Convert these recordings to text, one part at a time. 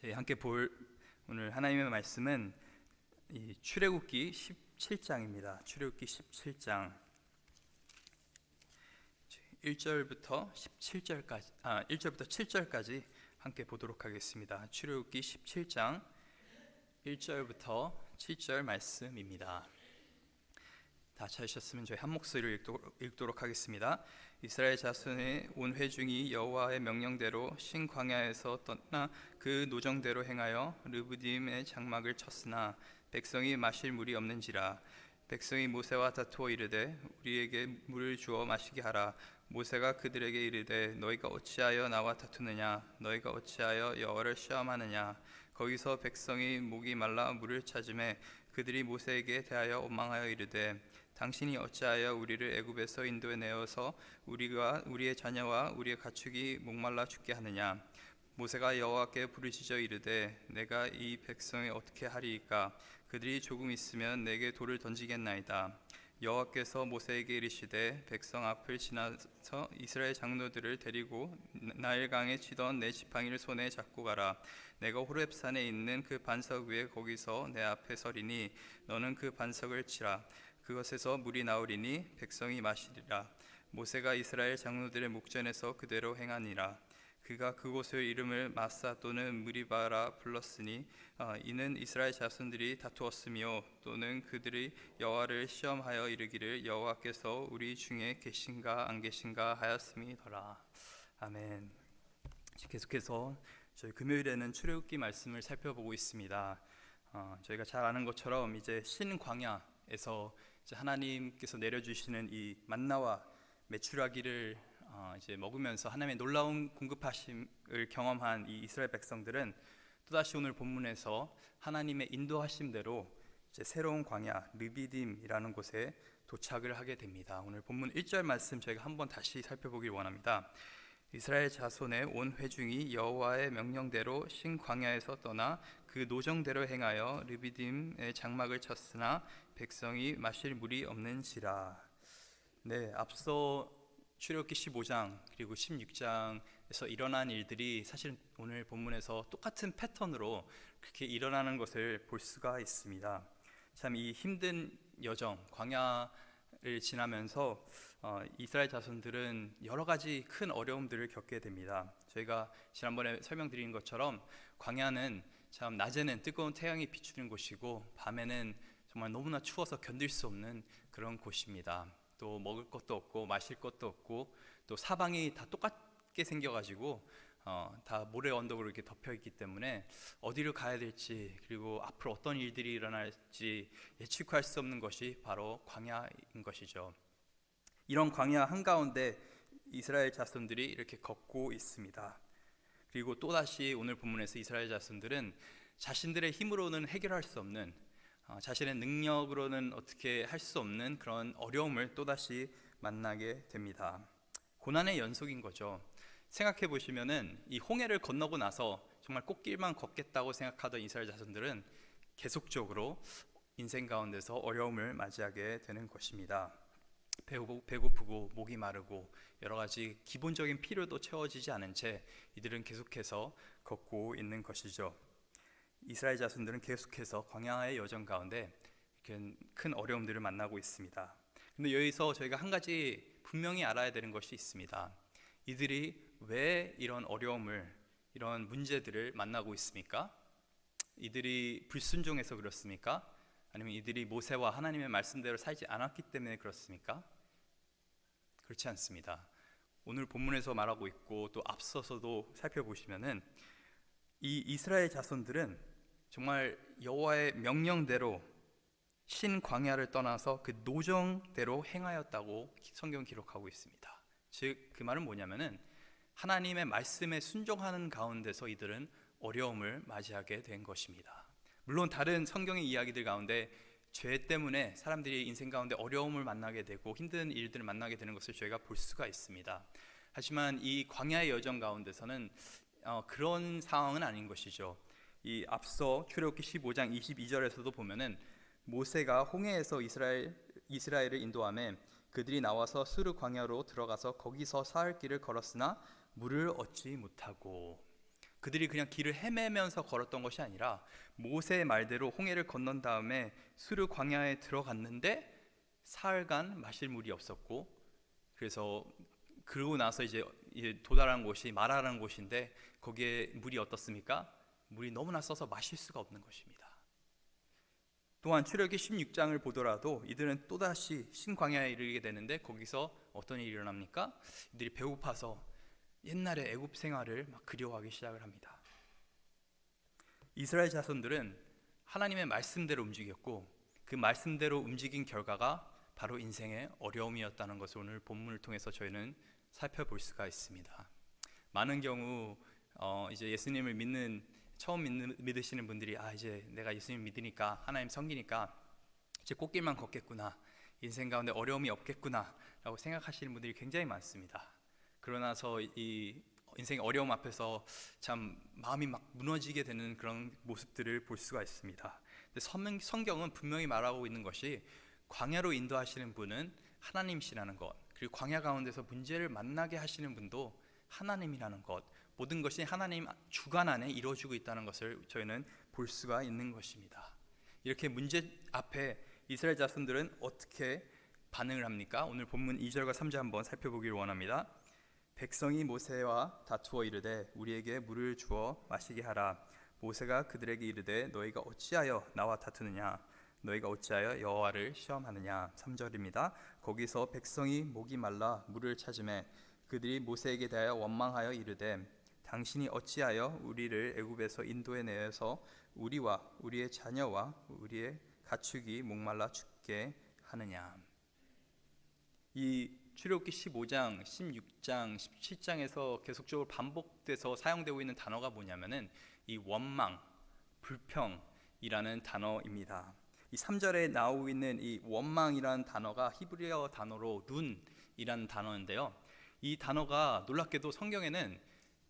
저희 함께 볼 오늘 하나님의 말씀은 이 출애굽기 17장입니다. 출애굽기 17장 1절부터 17절까지 1절부터 7절까지 함께 보도록 하겠습니다. 출애굽기 17장 1절부터 7절 말씀입니다. 다 찾으셨으면 저희 한 목소리로 읽도록 하겠습니다. 이스라엘 자손의 온 회중이 여호와의 명령대로 신 광야에서 떠나 그 노정대로 행하여 르브딤의 장막을 쳤으나 백성이 마실 물이 없는지라. 백성이 모세와 다투어 이르되 우리에게 물을 주어 마시게 하라. 모세가 그들에게 이르되 너희가 어찌하여 나와 다투느냐? 너희가 어찌하여 여호와를 시험하느냐? 거기서 백성이 목이 말라 물을 찾으매 그들이 모세에게 대하여 원망하여 이르되 당신이 어찌하여 우리를 애굽에서 인도해 내어서 우리가 우리의 자녀와 우리의 가축이 목말라 죽게 하느냐? 모세가 여호와께 부르짖어 이르되 내가 이 백성이 어떻게 하리이까? 그들이 조금 있으면 내게 돌을 던지겠나이다. 여호와께서 모세에게 이르시되 백성 앞을 지나서 이스라엘 장로들을 데리고 나일강에 치던 내 지팡이를 손에 잡고 가라. 내가 호렙산에 있는 그 반석 위에 거기서 내 앞에 서리니 너는 그 반석을 치라. 그것에서 물이 나오리니 백성이 마시리라. 모세가 이스라엘 장로들의 목전에서 그대로 행하니라. 그가 그곳을 이름을 마사 또는 무리바라 불렀으니 이는 이스라엘 자손들이 다투었으며 또는 그들이 여호와를 시험하여 이르기를 여호와께서 우리 중에 계신가 안 계신가 하였음이더라. 아멘. 계속해서 저희 금요일에는 출애굽기 말씀을 살펴보고 있습니다. 저희가 잘 아는 것처럼 이제 신광야에서 하나님께서 내려주시는 이 만나와 메추라기를 이제 먹으면서 하나님의 놀라운 공급하심을 경험한 이 이스라엘 백성들은 또다시 오늘 본문에서 하나님의 인도하심대로 이제 새로운 광야 르비딤이라는 곳에 도착을 하게 됩니다. 오늘 본문 1절 말씀 저희가 한번 다시 살펴보길 원합니다. 이스라엘 자손의 온 회중이 여호와의 명령대로 신 광야에서 떠나 그 노정대로 행하여 르비딤의 장막을 쳤으나 백성이 마실 물이 없는지라. 네, 앞서 출애굽기 15장 그리고 16장에서 일어난 일들이 사실 오늘 본문에서 똑같은 패턴으로 그렇게 일어나는 것을 볼 수가 있습니다. 참 이 힘든 여정, 광야를 지나면서 이스라엘 자손들은 여러 가지 큰 어려움들을 겪게 됩니다. 저희가 지난번에 설명드린 것처럼 광야는 참 낮에는 뜨거운 태양이 비추는 곳이고 밤에는 정말 너무나 추워서 견딜 수 없는 그런 곳입니다. 또 먹을 것도 없고 마실 것도 없고 또 사방이 다 똑같게 생겨가지고 다 모래 언덕으로 이렇게 덮여 있기 때문에 어디로 가야 될지 그리고 앞으로 어떤 일들이 일어날지 예측할 수 없는 것이 바로 광야인 것이죠. 이런 광야 한가운데 이스라엘 자손들이 이렇게 걷고 있습니다. 그리고 또다시 오늘 본문에서 이스라엘 자손들은 자신들의 힘으로는 해결할 수 없는 자신의 능력으로는 어떻게 할 수 없는 그런 어려움을 또다시 만나게 됩니다. 고난의 연속인 거죠. 생각해 보시면은 이 홍해를 건너고 나서 정말 꽃길만 걷겠다고 생각하던 이스라엘 자손들은 계속적으로 인생 가운데서 어려움을 맞이하게 되는 것입니다. 배고프고 목이 마르고 여러 가지 기본적인 필요도 채워지지 않은 채 이들은 계속해서 걷고 있는 것이죠. 이스라엘 자손들은 계속해서 광야의 여정 가운데 큰 어려움들을 만나고 있습니다. 근데 여기서 저희가 한 가지 분명히 알아야 되는 것이 있습니다. 이들이 왜 이런 어려움을, 이런 문제들을 만나고 있습니까? 이들이 불순종해서 그렇습니까? 아니면 이들이 모세와 하나님의 말씀대로 살지 않았기 때문에 그렇습니까? 그렇지 않습니다. 오늘 본문에서 말하고 있고 또 앞서서도 살펴보시면은 이 이스라엘 자손들은 정말 여호와의 명령대로 신 광야를 떠나서 그 노정대로 행하였다고 성경 기록하고 있습니다. 즉 그 말은 뭐냐면은 하나님의 말씀에 순종하는 가운데서 이들은 어려움을 맞이하게 된 것입니다. 물론 다른 성경의 이야기들 가운데 죄 때문에 사람들이 인생 가운데 어려움을 만나게 되고 힘든 일들을 만나게 되는 것을 저희가 볼 수가 있습니다. 하지만 이 광야의 여정 가운데서는 그런 상황은 아닌 것이죠. 이 앞서 출애굽기 15장 22절에서도 보면은 모세가 홍해에서 이스라엘을 인도하며 그들이 나와서 수르 광야로 들어가서 거기서 사흘 길을 걸었으나 물을 얻지 못하고 그들이 그냥 길을 헤매면서 걸었던 것이 아니라 모세의 말대로 홍해를 건넌 다음에 수르 광야에 들어갔는데 사흘간 마실 물이 없었고, 그래서 그러고 나서 이제 도달한 곳이 마라라는 곳인데 거기에 물이 어떻습니까? 물이 너무나 써서 마실 수가 없는 것입니다. 또한 출애굽기 16장을 보더라도 이들은 또다시 신광야에 이르게 되는데 거기서 어떤 일이 일어납니까? 이들이 배고파서 옛날의 애굽 생활을 막 그리워하기 시작을 합니다. 이스라엘 자손들은 하나님의 말씀대로 움직였고 그 말씀대로 움직인 결과가 바로 인생의 어려움이었다는 것을 오늘 본문을 통해서 저희는 살펴볼 수가 있습니다. 많은 경우 이제 예수님을 처음 믿으시는 분들이 이제 내가 예수님 믿으니까 하나님 섬기니까 이제 꽃길만 걷겠구나, 인생 가운데 어려움이 없겠구나 라고 생각하시는 분들이 굉장히 많습니다. 그러나서 이 인생의 어려움 앞에서 참 마음이 막 무너지게 되는 그런 모습들을 볼 수가 있습니다. 근데 성경은 분명히 말하고 있는 것이 광야로 인도하시는 분은 하나님이시라는 것, 그리고 광야 가운데서 문제를 만나게 하시는 분도 하나님이라는 것, 모든 것이 하나님 주관 안에 이루어지고 있다는 것을 저희는 볼 수가 있는 것입니다. 이렇게 문제 앞에 이스라엘 자손들은 어떻게 반응을 합니까? 오늘 본문 2절과 3절 한번 살펴보기를 원합니다. 백성이 모세와 다투어 이르되 우리에게 물을 주어 마시게 하라. 모세가 그들에게 이르되 너희가 어찌하여 나와 다투느냐? 너희가 어찌하여 여호와를 시험하느냐? 3절입니다. 거기서 백성이 목이 말라 물을 찾으매 그들이 모세에게 대하여 원망하여 이르되 당신이 어찌하여 우리를 애굽에서 인도해 내어서 우리와 우리의 자녀와 우리의 가축이 목말라 죽게 하느냐? 이 출애굽기 15장, 16장, 17장에서 계속적으로 반복돼서 사용되고 있는 단어가 뭐냐면은 이 원망, 불평이라는 단어입니다. 이 3절에 나오고 있는 이 원망이라는 단어가 히브리어 단어로 눈이라는 단어인데요. 이 단어가 놀랍게도 성경에는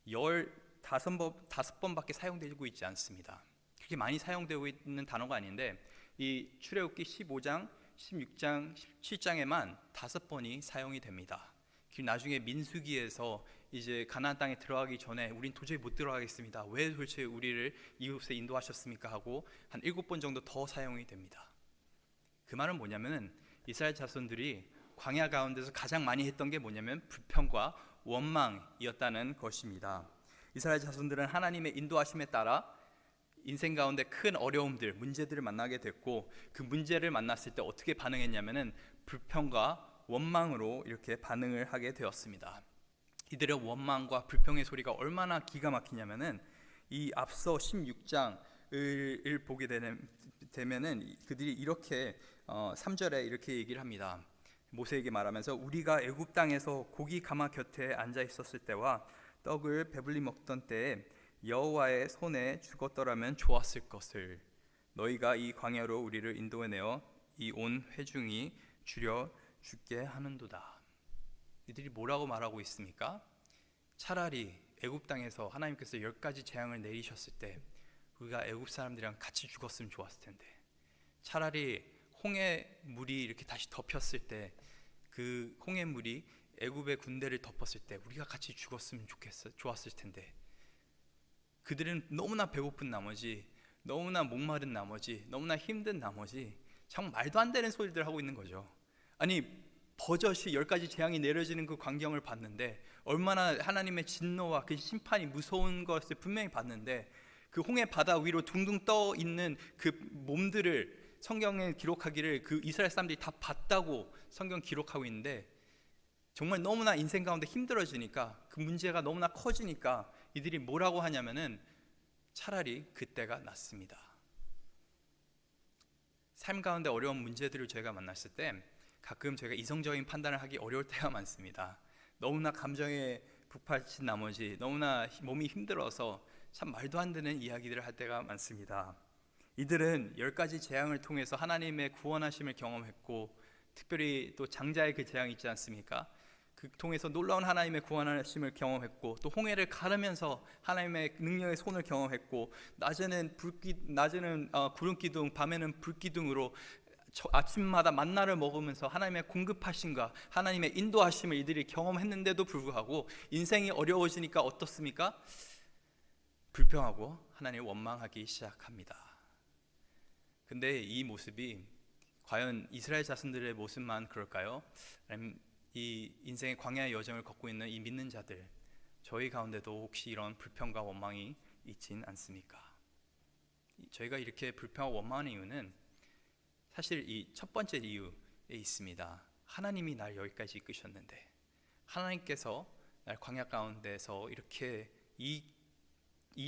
15번밖에 사용되고 있지 않습니다. 그렇게 많이 사용되고 있는 단어가 아닌데 이 출애굽기 15장, 16장, 17장에만 5번이 사용이 됩니다. 나중에 민수기에서 이제 가나안 땅에 들어가기 전에 우린 도저히 못 들어가겠습니다. 왜 도대체 우리를 이곳에 인도하셨습니까? 하고 한 7번 정도 더 사용이 됩니다. 그 말은 뭐냐면은 이스라엘 자손들이 광야 가운데서 가장 많이 했던 게 뭐냐면 불평과 원망이었다는 것입니다. 이스라엘 자손들은 하나님의 인도하심에 따라 인생 가운데 큰 어려움들, 문제들을 만나게 됐고 그 문제를 만났을 때 어떻게 반응했냐면은 불평과 원망으로 이렇게 반응을 하게 되었습니다. 이들의 원망과 불평의 소리가 얼마나 기가 막히냐면은 이 앞서 16장을 보게 되면은 그들이 이렇게 3절에 이렇게 얘기를 합니다. 모세에게 말하면서 우리가 애굽 땅에서 고기 가마 곁에 앉아 있었을 때와 떡을 배불리 먹던 때에 여호와의 손에 죽었더라면 좋았을 것을 너희가 이 광야로 우리를 인도해 내어 이 온 회중이 줄여 죽게 하는도다. 이들이 뭐라고 말하고 있습니까? 차라리 애굽 땅에서 하나님께서 10가지 재앙을 내리셨을 때 우리가 애굽 사람들이랑 같이 죽었으면 좋았을 텐데, 차라리 홍해 물이 이렇게 다시 덮였을 때 그 홍해 물이 애굽의 군대를 덮었을 때 우리가 같이 죽었으면 좋았을 텐데, 그들은 너무나 배고픈 나머지, 너무나 목마른 나머지, 너무나 힘든 나머지 정말 말도 안 되는 소리들 하고 있는 거죠. 아니 버젓이 10가지 재앙이 내려지는 그 광경을 봤는데 얼마나 하나님의 진노와 그 심판이 무서운 것을 분명히 봤는데 그 홍해 바다 위로 둥둥 떠 있는 그 몸들을 성경에 기록하기를 그 이스라엘 사람들이 다 봤다고 성경 기록하고 있는데, 정말 너무나 인생 가운데 힘들어지니까 그 문제가 너무나 커지니까 이들이 뭐라고 하냐면은 차라리 그때가 낫습니다. 삶 가운데 어려운 문제들을 저희가 만났을 때 가끔 저희가 이성적인 판단을 하기 어려울 때가 많습니다. 너무나 감정에 북받친 나머지 너무나 몸이 힘들어서 참 말도 안 되는 이야기들을 할 때가 많습니다. 이들은 10가지 재앙을 통해서 하나님의 구원하심을 경험했고, 특별히 또 장자의 그 재앙이 있지 않습니까? 그 통해서 놀라운 하나님의 구원하심을 경험했고, 또 홍해를 가르면서 하나님의 능력의 손을 경험했고, 낮에는 구름 기둥, 밤에는 불 기둥으로 아침마다 만나를 먹으면서 하나님의 공급하심과 하나님의 인도하심을 이들이 경험했는데도 불구하고 인생이 어려워지니까 어떻습니까? 불평하고 하나님을 원망하기 시작합니다. 근데 이 모습이 과연 이스라엘 자손들의 모습만 그럴까요? 아니면 이 인생의 광야의 여정을 걷고 있는 이 믿는 자들, 저희 가운데도 혹시 이런 불평과 원망이 있진 않습니까? 저희가 이렇게 불평하고 원망하는 이유는 사실 이 첫 번째 이유에 있습니다. 하나님이 날 여기까지 이끄셨는데, 하나님께서 날 광야 가운데서 이렇게 이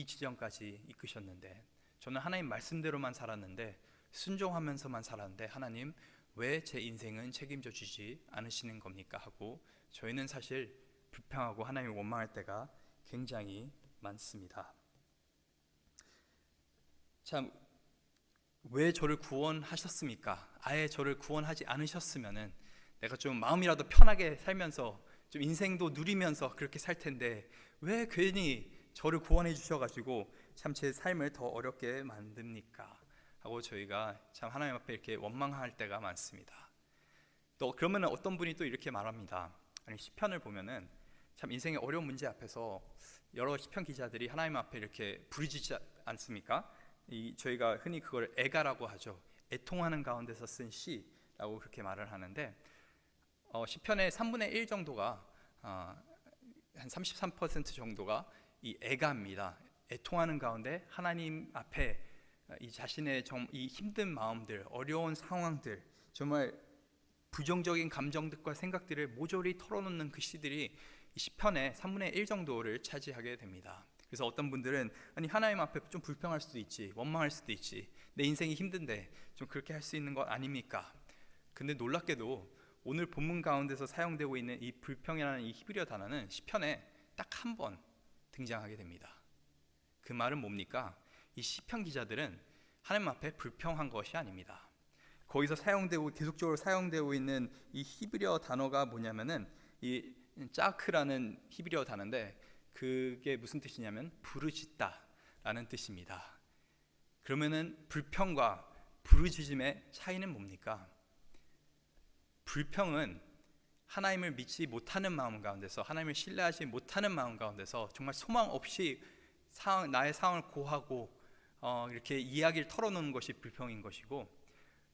지점까지 이끄셨는데, 저는 하나님 말씀대로만 살았는데, 순종하면서만 살았는데 하나님 왜 제 인생은 책임져 주지 않으시는 겁니까? 하고 저희는 사실 불평하고 하나님을 원망할 때가 굉장히 많습니다. 참, 왜 저를 구원하셨습니까? 아예 저를 구원하지 않으셨으면은 내가 좀 마음이라도 편하게 살면서 좀 인생도 누리면서 그렇게 살 텐데 왜 괜히 저를 구원해 주셔가지고 참 제 삶을 더 어렵게 만듭니까? 하고 저희가 참 하나님 앞에 이렇게 원망할 때가 많습니다. 또 그러면 어떤 분이 또 이렇게 말합니다. 아니, 시편을 보면은 참 인생의 어려운 문제 앞에서 여러 시편 기자들이 하나님 앞에 이렇게 부르짖지 않습니까? 저희가 흔히 그걸 애가라고 하죠. 애통하는 가운데서 쓴 시라고 그렇게 말을 하는데, 시편의 3분의 1 정도가 한 33% 정도가 이 애가입니다. 애통하는 가운데 하나님 앞에 이 자신의 이 힘든 마음들, 어려운 상황들, 정말 부정적인 감정들과 생각들을 모조리 털어놓는 그 시들이 이 시편의 3분의 1 정도를 차지하게 됩니다. 그래서 어떤 분들은 아니, 하나님 앞에 좀 불평할 수도 있지, 원망할 수도 있지, 내 인생이 힘든데 좀 그렇게 할 수 있는 것 아닙니까? 근데 놀랍게도 오늘 본문 가운데서 사용되고 있는 이 불평이라는 이 히브리어 단어는 시편에 딱 한 번 등장하게 됩니다. 그 말은 뭡니까? 이 시편 기자들은 하나님 앞에 불평한 것이 아닙니다. 거기서 계속적으로 사용되고 있는 이 히브리어 단어가 뭐냐면은 이 짜크라는 히브리어 단어인데, 그게 무슨 뜻이냐면 부르짖다라는 뜻입니다. 그러면은 불평과 부르짖음의 차이는 뭡니까? 불평은 하나님을 믿지 못하는 마음 가운데서, 하나님을 신뢰하지 못하는 마음 가운데서 정말 소망 없이 나의 상황을 고하고 이렇게 이야기를 털어놓는 것이 불평인 것이고,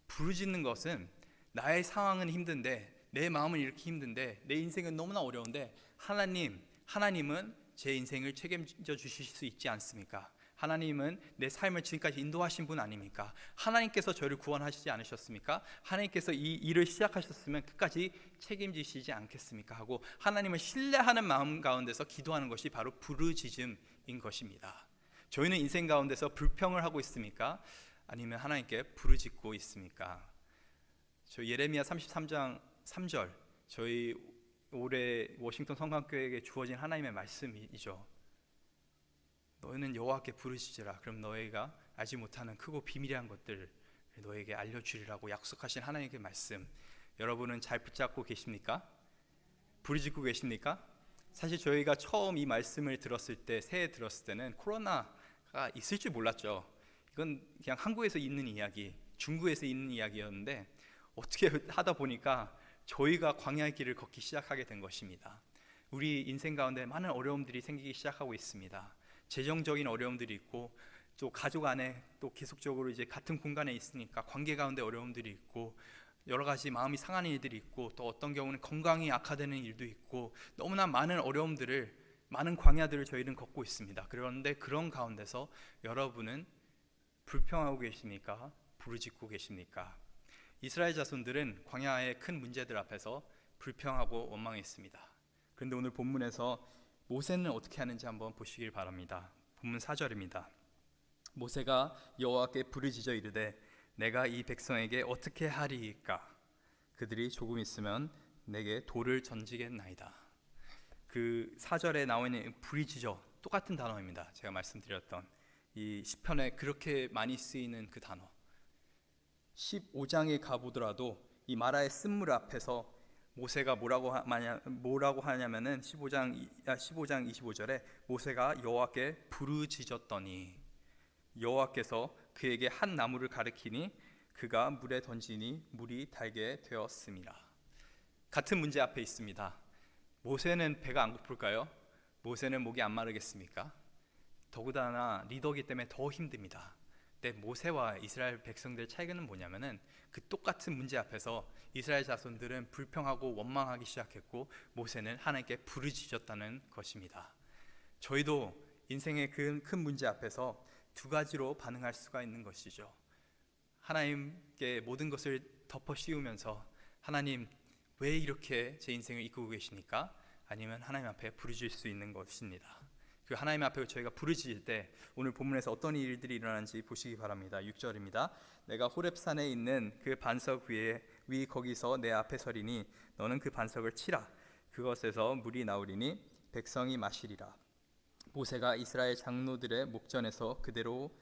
부르짖는 것은 나의 상황은 힘든데, 내 마음은 이렇게 힘든데, 내 인생은 너무나 어려운데 하나님은 제 인생을 책임져 주실 수 있지 않습니까? 하나님은 내 삶을 지금까지 인도하신 분 아닙니까? 하나님께서 저를 구원하시지 않으셨습니까? 하나님께서 이 일을 시작하셨으면 끝까지 책임지시지 않겠습니까? 하고 하나님을 신뢰하는 마음 가운데서 기도하는 것이 바로 부르짖음인 것입니다. 저희는 인생 가운데서 불평을 하고 있습니까? 아니면 하나님께 부르짖고 있습니까? 저 예레미야 33장 3절, 저희 올해 워싱턴 성강교회에게 주어진 하나님의 말씀이죠. 너희는 여호와께 부르짖으라. 그럼 너희가 알지 못하는 크고 비밀한 것들을 너에게 알려주리라고 약속하신 하나님의 말씀, 여러분은 잘 붙잡고 계십니까? 부르짖고 계십니까? 사실 저희가 처음 이 말씀을 들었을 때, 새해 들었을 때는 코로나가 있을 줄 몰랐죠. 이건 그냥 한국에서 있는 이야기, 중국에서 있는 이야기였는데 어떻게 하다 보니까 저희가 광야의 길을 걷기 시작하게 된 것입니다. 우리 인생 가운데 많은 어려움들이 생기기 시작하고 있습니다. 재정적인 어려움들이 있고, 또 가족 안에 또 계속적으로 이제 같은 공간에 있으니까 관계 가운데 어려움들이 있고, 여러 가지 마음이 상하는 일들이 있고, 또 어떤 경우는 건강이 악화되는 일도 있고, 너무나 많은 어려움들을, 많은 광야들을 저희는 걷고 있습니다. 그런데 그런 가운데서 여러분은 불평하고 계십니까? 부르짖고 계십니까? 이스라엘 자손들은 광야의 큰 문제들 앞에서 불평하고 원망했습니다. 그런데 오늘 본문에서 모세는 어떻게 하는지 한번 보시길 바랍니다. 본문 4절입니다. 모세가 여호와께 부르짖어 이르되 내가 이 백성에게 어떻게 하리이까? 그들이 조금 있으면 내게 돌을 던지겠나이다. 그 4절에 나와 있는 부르짖어, 똑같은 단어입니다. 제가 말씀드렸던 이 시편에 그렇게 많이 쓰이는 그 단어. 15장에 가보더라도 이 마라의 쓴물 앞에서 모세가 뭐라고 하냐면은 15장 25절에 모세가 여호와께 부르짖었더니 여호와께서 그에게 한 나무를 가리키니 그가 물에 던지니 물이 달게 되었습니다. 같은 문제 앞에 있습니다. 모세는 배가 안 고플까요? 모세는 목이 안 마르겠습니까? 더구나 리더이기 때문에 더 힘듭니다. 근데 모세와 이스라엘 백성들의 차이는 뭐냐면은 그 똑같은 문제 앞에서 이스라엘 자손들은 불평하고 원망하기 시작했고 모세는 하나님께 부르짖었다는 것입니다. 저희도 인생의 큰 문제 앞에서 두 가지로 반응할 수가 있는 것이죠. 하나님께 모든 것을 덮어 씌우면서 하나님 왜 이렇게 제 인생을 이끌고 계십니까? 아니면 하나님 앞에 부르짖을 수 있는 것입니다. 그 하나님 앞에 저희가 부르짖을 때 오늘 본문에서 어떤 일들이 일어나는지 보시기 바랍니다. 6절입니다. 내가 호렙산에 있는 그 반석 위 거기서 내 앞에 서리니 너는 그 반석을 치라. 그것에서 물이 나오리니 백성이 마시리라. 모세가 이스라엘 장로들의 목전에서 그대로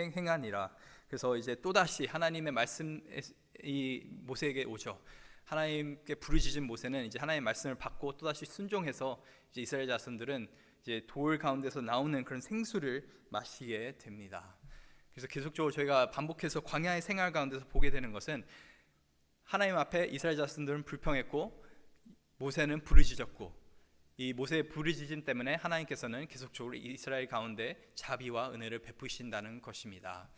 행하니라. 그래서 이제 또다시 하나님의 말씀이 모세에게 오죠. 하나님께 부르짖은 모세는 이제 하나님의 말씀을 받고 또다시 순종해서 이제 이스라엘 자손들은 이제 돌 가운데서 나오는 그런 생수를 마시게 됩니다. 그래서 계속적으로 저희가 반복해서 광야의 생활 가운데서 보게 되는 것은 하나님 앞에 이스라엘 자손들은 불평했고 모세는 부르짖었고 이 모세의 부르짖음 때문에 하나님께서는 계속적으로 이스라엘 가운데 자비와 은혜를 베푸신다는 것입니다.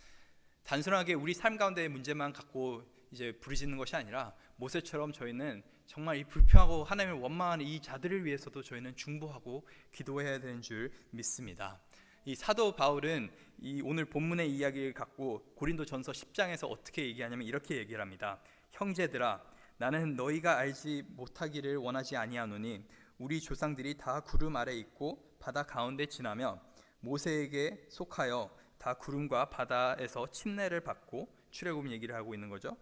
단순하게 우리 삶 가운데의 문제만 갖고 이제 부르짖는 것이 아니라 모세처럼 저희는 정말 이 불평하고 하나님을 원망하는 이 자들을 위해서도 저희는 중보하고 기도해야 되는 줄 믿습니다. 이 사도 바울은 이 오늘 본문의 이야기를 갖고 고린도전서 10장에서 어떻게 얘기하냐면 이렇게 얘기를 합니다. 형제들아, 나는 너희가 알지 못하기를 원하지 아니하노니 우리 조상들이 다 구름 아래 있고 바다 가운데 지나며 모세에게 속하여 다 구름과 바다에서 침례를 받고 출애굽 얘기를 하고 있는 거죠.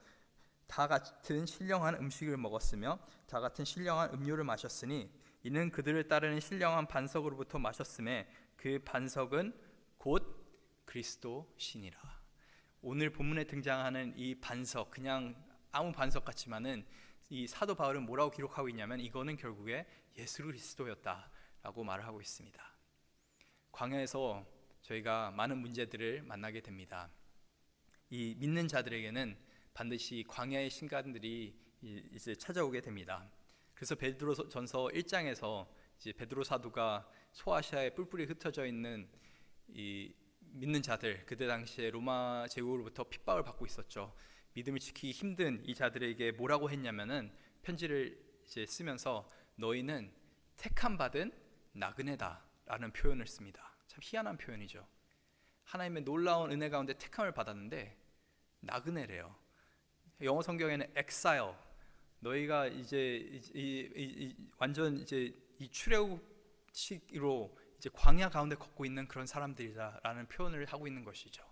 다 같은 신령한 음식을 먹었으며 다 같은 신령한 음료를 마셨으니 이는 그들을 따르는 신령한 반석으로부터 마셨음에 그 반석은 곧 그리스도시니라. 오늘 본문에 등장하는 이 반석, 그냥 아무 반석 같지만은 이 사도 바울은 뭐라고 기록하고 있냐면 이거는 결국에 예수 그리스도였다라고 말을 하고 있습니다. 광야에서 저희가 많은 문제들을 만나게 됩니다. 이 믿는 자들에게는 반드시 광야의 순간들이 이제 찾아오게 됩니다. 그래서 베드로전서 1장에서 이제 베드로 사도가 소아시아에 뿔뿔이 흩어져 있는 이 믿는 자들, 그때 당시에 로마 제국으로부터 핍박을 받고 있었죠. 믿음을 지키기 힘든 이 자들에게 뭐라고 했냐면은 편지를 이제 쓰면서 너희는 택함 받은 나그네다라는 표현을 씁니다. 참 희한한 표현이죠. 하나님의 놀라운 은혜 가운데 택함을 받았는데 나그네래요. 영어 성경에는 exile, 너희가 이제 완전 이제 이 출애굽식으로 이제 광야 가운데 걷고 있는 그런 사람들이다라는 표현을 하고 있는 것이죠.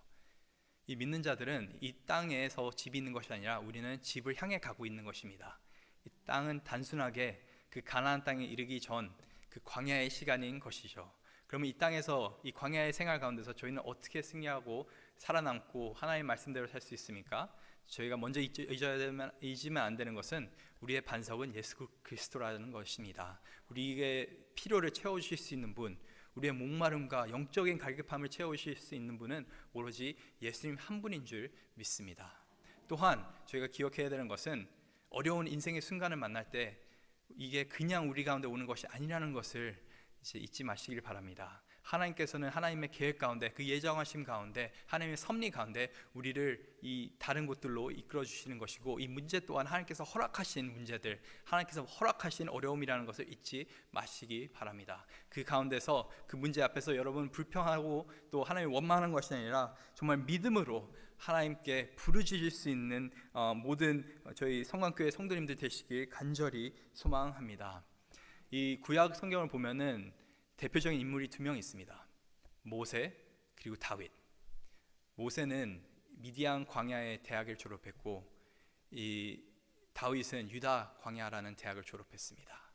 이 믿는 자들은 이 땅에서 집이 있는 것이 아니라 우리는 집을 향해 가고 있는 것입니다. 이 땅은 단순하게 그 가나안 땅에 이르기 전 그 광야의 시간인 것이죠. 그러면 이 땅에서 이 광야의 생활 가운데서 저희는 어떻게 승리하고 살아남고 하나님의 말씀대로 살 수 있습니까? 저희가 먼저 잊으면 안 되는 것은 우리의 반석은 예수 그리스도라는 것입니다. 우리의 필요를 채워주실 수 있는 분, 우리의 목마름과 영적인 갈급함을 채우실 수 있는 분은 오로지 예수님 한 분인 줄 믿습니다. 또한 저희가 기억해야 되는 것은 어려운 인생의 순간을 만날 때 이게 그냥 우리 가운데 오는 것이 아니라는 것을 이제 잊지 마시길 바랍니다. 하나님께서는 하나님의 계획 가운데, 그 예정하심 가운데, 하나님의 섭리 가운데 우리를 이 다른 곳들로 이끌어 주시는 것이고, 이 문제 또한 하나님께서 허락하신 문제들, 하나님께서 허락하신 어려움이라는 것을 잊지 마시기 바랍니다. 그 가운데서 그 문제 앞에서 여러분 불평하고 또 하나님을 원망하는 것이 아니라 정말 믿음으로 하나님께 부르짖을 수 있는 모든 저희 성광교회 성도님들 되시길 간절히 소망합니다. 이 구약 성경을 보면은 대표적인 인물이 두 명 있습니다. 모세 그리고 다윗. 모세는 미디안 광야의 대학을 졸업했고 이 다윗은 유다 광야라는 대학을 졸업했습니다.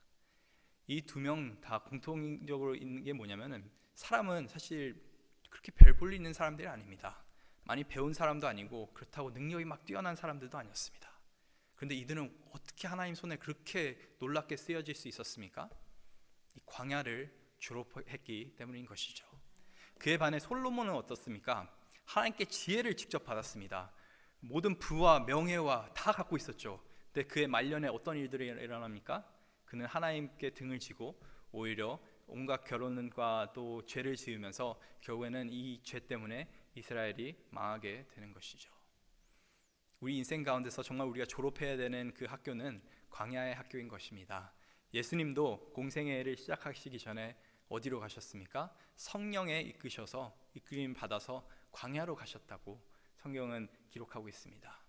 이 두 명 다 공통적으로 있는 게 뭐냐면은 사람은 사실 그렇게 별 볼 있는 사람들이 아닙니다. 많이 배운 사람도 아니고 그렇다고 능력이 막 뛰어난 사람들도 아니었습니다. 그런데 이들은 어떻게 하나님 손에 그렇게 놀랍게 쓰여질 수 있었습니까? 이 광야를 졸업했기 때문인 것이죠. 그에 반해 솔로몬은 어떻습니까? 하나님께 지혜를 직접 받았습니다. 모든 부와 명예와 다 갖고 있었죠. 근데 그의 말년에 어떤 일들이 일어납니까? 그는 하나님께 등을 지고 오히려 온갖 결혼과 또 죄를 지으면서 결국에는 이 죄 때문에 이스라엘이 망하게 되는 것이죠. 우리 인생 가운데서 정말 우리가 졸업해야 되는 그 학교는 광야의 학교인 것입니다. 예수님도 공생애를 시작하시기 전에 어디로 가셨습니까? 성령에 이끄셔서 이끌림 받아서 광야로 가셨다고 성경은 기록하고 있습니다.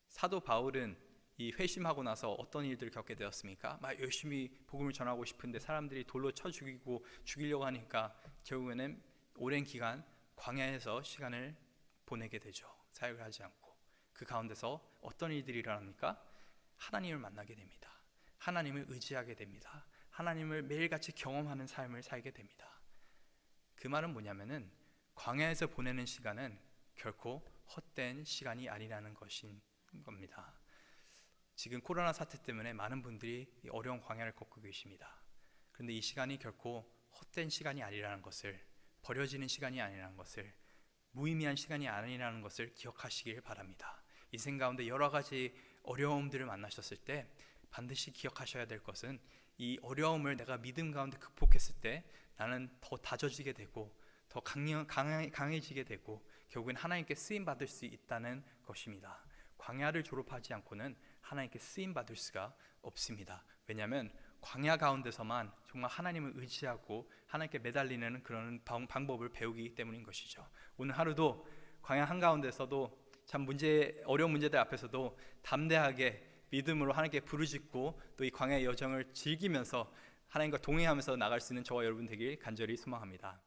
사도 바울은 이 회심하고 나서 어떤 일들을 겪게 되었습니까? 막 열심히 복음을 전하고 싶은데 사람들이 돌로 쳐 죽이려고 하니까 결국에는 오랜 기간 광야에서 시간을 보내게 되죠. 사역을 하지 않고. 그 가운데서 어떤 일들이 일어납니까? 하나님을 만나게 됩니다. 하나님을 의지하게 됩니다. 하나님을 매일같이 경험하는 삶을 살게 됩니다. 그 말은 뭐냐면은 광야에서 보내는 시간은 결코 헛된 시간이 아니라는 것인 겁니다. 지금 코로나 사태 때문에 많은 분들이 어려운 광야를 걷고 계십니다. 그런데 이 시간이 결코 헛된 시간이 아니라는 것을, 버려지는 시간이 아니라는 것을, 무의미한 시간이 아니라는 것을 기억하시길 바랍니다. 인생 가운데 여러 가지 어려움들을 만나셨을 때 반드시 기억하셔야 될 것은 이 어려움을 내가 믿음 가운데 극복했을 때 나는 더 다져지게 되고 더 강해지게 되고 결국엔 하나님께 쓰임받을 수 있다는 것입니다. 광야를 졸업하지 않고는 하나님께 쓰임받을 수가 없습니다. 왜냐하면 광야 가운데서만 정말 하나님을 의지하고 하나님께 매달리는 그런 방법을 배우기 때문인 것이죠. 오늘 하루도 광야 한가운데서도 참 어려운 문제들 앞에서도 담대하게 믿음으로 하나님께 부르짖고 또 이 광야의 여정을 즐기면서 하나님과 동행하면서 나갈 수 있는 저와 여러분 되길 간절히 소망합니다.